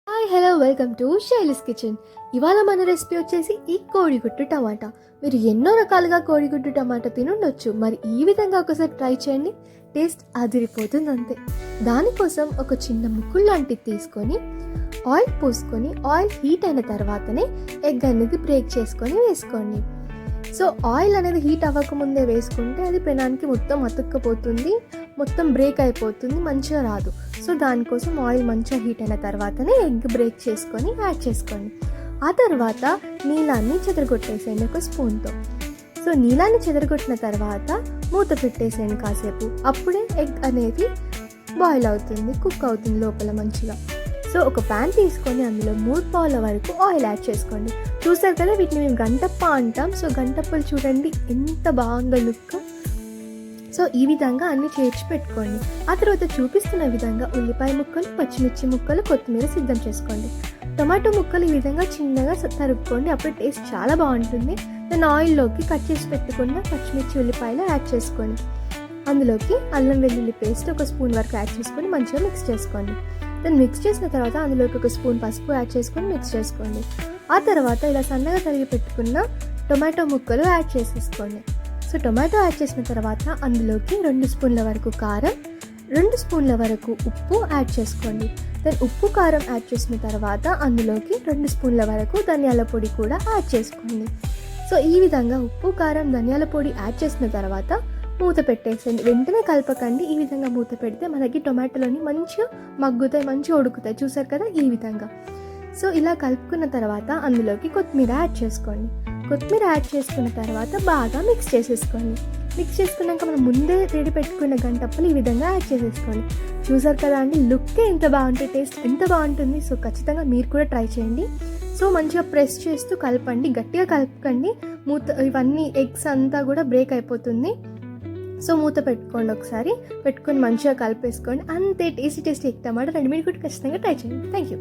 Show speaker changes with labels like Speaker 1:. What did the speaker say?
Speaker 1: Hi hello welcome to Shaili's kitchen. ఇవాళ మన recipe వచ్చేసి ఈ కోడిగుడ్డు టమాటా. మీరు ఎన్నో రకాలుగా కోడిగుడ్డు టమాటా తినుండొచ్చు, మరి ఈ విధంగా ఒకసారి ట్రై చేయండి, టేస్ట్ అదిరిపోతుంది అంతే. దానికోసం ఒక చిన్న ముక్కులు లాంటిది తీసుకొని ఆయిల్ పోసుకొని ఆయిల్ హీట్ అయిన తర్వాతనే ఎగ్ అనేది బ్రేక్ చేసుకొని వేసుకోండి. సో ఆయిల్ అనేది హీట్ అవ్వకముందే వేసుకుంటే అది పెనానికి మొత్తం అతుక్కపోతుంది, మొత్తం బ్రేక్ అయిపోతుంది, మంచిగా రాదు. సో దానికోసం ఆయిల్ మంచిగా హీట్ అయిన తర్వాతనే ఎగ్ బ్రేక్ చేసుకొని యాడ్ చేసుకోండి. ఆ తర్వాత నీళ్ళాన్ని చెదరగొట్టేసేయండి ఒక స్పూన్తో. సో నీళ్ళాన్ని చెదరగొట్టిన తర్వాత మూత పెట్టేసేయండి కాసేపు. అప్పుడే ఎగ్ అనేది బాయిల్ అవుతుంది, కుక్ అవుతుంది లోపల మంచిగా. సో ఒక ప్యాన్ తీసుకొని అందులో 3 పావుల వరకు ఆయిల్ యాడ్ చేసుకోండి. చూసారు కదా, వీటిని మేము గంటప్ప అంటాం. సో గంటప్పలు చూడండి ఎంత బాగుందో లుక్. సో ఈ విధంగా అన్ని చేర్చి పెట్టుకోండి. ఆ తర్వాత చూపిస్తున్న విధంగా ఉల్లిపాయ ముక్కలు, పచ్చిమిర్చి ముక్కలు, కొత్తిమీర సిద్ధం చేసుకోండి. టమాటో ముక్కలు ఈ విధంగా చిన్నగా తరుక్కోండి, అప్పుడు టేస్ట్ చాలా బాగుంటుంది. దాన్ని ఆయిల్లోకి కట్ చేసి పెట్టుకున్న పచ్చిమిర్చి ఉల్లిపాయలు యాడ్ చేసుకోండి. అందులోకి అల్లం వెల్లుల్లి పేస్ట్ ఒక స్పూన్ వరకు యాడ్ చేసుకొని మంచిగా మిక్స్ చేసుకోండి. దాన్ని మిక్స్ చేసిన తర్వాత అందులోకి ఒక స్పూన్ పసుపు యాడ్ చేసుకొని మిక్స్ చేసుకోండి. ఆ తర్వాత ఇలా సన్నగా తరిగి పెట్టుకున్న టొమాటో ముక్కలు యాడ్ చేసేసుకోండి. సో టొమాటో యాడ్ చేసిన తర్వాత అందులోకి 2 స్పూన్ల వరకు కారం, 2 స్పూన్ల వరకు ఉప్పు యాడ్ చేసుకోండి. దాని ఉప్పు కారం యాడ్ చేసిన తర్వాత అందులోకి 2 స్పూన్ల వరకు ధనియాల పొడి కూడా యాడ్ చేసుకోండి. సో ఈ విధంగా ఉప్పు కారం ధనియాల పొడి యాడ్ చేసిన తర్వాత మూత పెట్టేసేయండి. వెంటనే కలపకండి. ఈ విధంగా మూత పెడితే మనకి టొమాటోలోని మంచిగా మగ్గుతాయి, మంచిగా ఉడుకుతాయి. చూసారు కదా ఈ విధంగా. సో ఇలా కలుపుకున్న తర్వాత అందులోకి కొత్తిమీర యాడ్ చేసుకోండి. కొత్తిమీర యాడ్ చేసుకున్న తర్వాత బాగా మిక్స్ చేసేసుకోండి. మిక్స్ చేసుకున్నాక మనం ముందే రెడీ పెట్టుకున్న గంటప్పలు ఈ విధంగా యాడ్ చేసేసుకోండి. చూసారు కదా అండి, లుక్కే ఎంత బాగుంటుంది, టేస్ట్ ఎంత బాగుంటుంది. సో ఖచ్చితంగా మీరు కూడా ట్రై చేయండి. సో మంచిగా ప్రెస్ చేస్తూ కలపండి, గట్టిగా కలపకండి. ఇవన్నీ ఎగ్స్ అంతా కూడా బ్రేక్ అయిపోతుంది. సో మూత పెట్టుకోండి, ఒకసారి పెట్టుకొని మంచిగా కలిపేసుకోండి. అంతే, టేస్టీ ఎగ్ టమాటా రెడీమేడ్ కూడా ఖచ్చితంగా ట్రై చేయండి. Thank you.